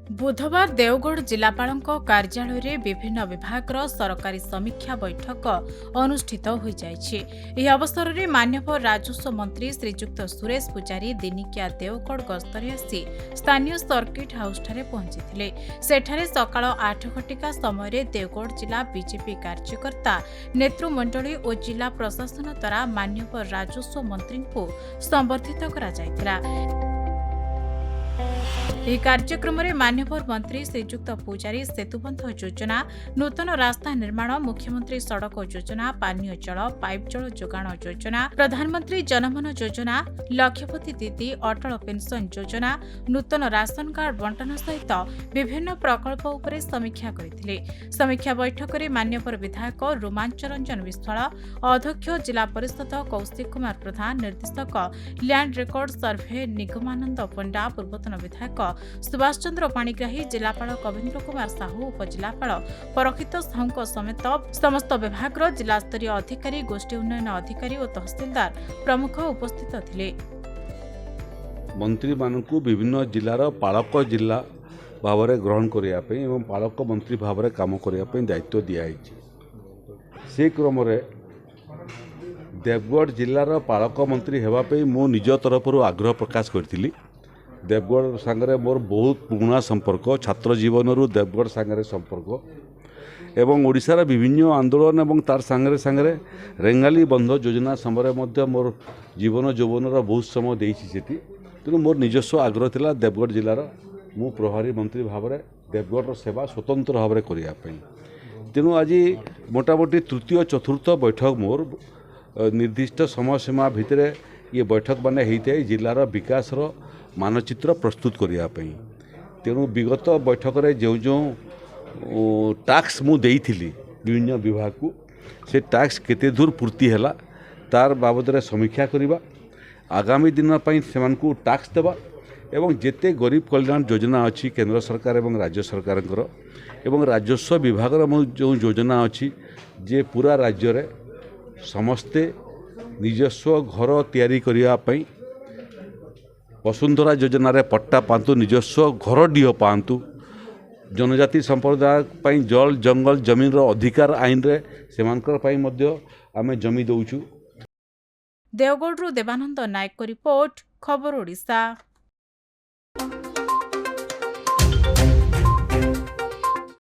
बुधवार देवगढ़ जिलापाल कार्यालय विभिन्न विभाग सरकारी समीक्षा बैठक अनुष्ठित हो जाइए। अवसर में माननीय राजस्व मंत्री श्रीजुक्त सुरेश पूजारी दिनिकिया देवगढ़ गस्तरे आसी स्थानीय सर्किट हाउस पहुंची सेठारे सकाळ 8 घटिका समय देवगढ़ जिला बीजेपी कार्यकर्ता नेतृमंडली और जिला प्रशासन द्वारा माननीय राजस्व मंत्री को संबर्धित करा। ଏହି କାର୍ଯ୍ୟକ୍ରମରେ ମାନ୍ୟବର ମନ୍ତ୍ରୀ ଶ୍ରୀଯୁକ୍ତ ପୂଜାରୀ ସେତୁବନ୍ଧ ଯୋଜନା, ନୂତନ ରାସ୍ତା ନିର୍ମାଣ, ମୁଖ୍ୟମନ୍ତ୍ରୀ ସଡ଼କ ଯୋଜନା, ପାନୀୟ ଜଳ, ପାଇପ୍ ଜଳ ଯୋଗାଣ ଯୋଜନା, ପ୍ରଧାନମନ୍ତ୍ରୀ ଜନମନ ଯୋଜନା, ଲକ୍ଷପତି ଦିଦି, ଅଟଳ ପେନ୍ସନ୍ ଯୋଜନା, ନୂତନ ରାସନ କାର୍ଡ ବଣ୍ଟନ ସହିତ ବିଭିନ୍ନ ପ୍ରକଳ୍ପ ଉପରେ ସମୀକ୍ଷା କରିଥିଲେ। ସମୀକ୍ଷା ବୈଠକରେ ମାନ୍ୟବର ବିଧାୟକ ରୋମାଞ୍ଚ ରଞ୍ଜନ ବିଶ୍ୱାଳ, ଅଧ୍ୟକ୍ଷ ଜିଲ୍ଲା ପରିଷଦ କୌଶିକ କୁମାର ପ୍ରଧାନ, ନିର୍ଦ୍ଦେଶକ land record survey Nigamananda Panda, ପୂର୍ବତନ ବିଧାୟକ सुभाष चंद्र पाणिग्राही, जिलापाल कवीन्द्र कुमार साहू, उपजिलापाल परक्षित साहू समेत समस्त विभाग जिलास्तरीय अधिकारी, गोष्ठी उन्नयन अधिकारी और तहसीलदार प्रमुख उपस्थित थिले। मंत्री मानकु विभिन्न जिलार पालक जिला भाव में ग्रहण करने और पालक मंत्री भाव में काम करने दायित्व दिखाई। से क्रम देवगढ़ जिलार पालक मंत्री होगापी मु निज तरफ आग्रह प्रकाश करी। देवगढ़ सांगरे मोर बहुत पुराना संपर्क, छात्र जीवन देवगढ़ सांगरे संपर्क एवं ओडिशार विभिन्न आंदोलन एवं तार सांगरे सांगरे रेंगाली बंध योजना समय मोर जीवन यौवन बहुत समय देती। तेणु मोर निजस्व आग्रह थिला देवगढ़ जिलार मु प्रभारी मंत्री भाव में देवगढ़ सेवा स्वतंत्र भाव में करने। तेणु आज मोटामोटी तृतीय चतुर्थ बैठक मोर निर्दिष्ट समय सीमा भितर ये बैठक माने होता है जिलार विकास मानचित्र प्रस्तुत करने। तेणु विगत बैठक में जो जो टैक्स मु देइथिली विभिन्न विभाग को से टैक्स केते दूर पूर्ति है तार बाबद में समीक्षा करवा, आगामी दिन से टैक्स देवा एवं जेते गरीब कल्याण योजना अच्छी केंद्र सरकार एवं राज्य सरकार एवं राजस्व विभाग जो योजना अच्छी जे पूरा राज्य रे समस्ते निजस्व घर तैयारी करने वसुंधरा योजना रे पट्टा पातु, निजस्व घर डीह पातु, जनजाति संप्रदाय जल जंगल जमीन अधिकार आईन रे आमे जमी दौचु। देवगढ़ देवानंद नायक रिपोर्ट, खबर ओडिशा।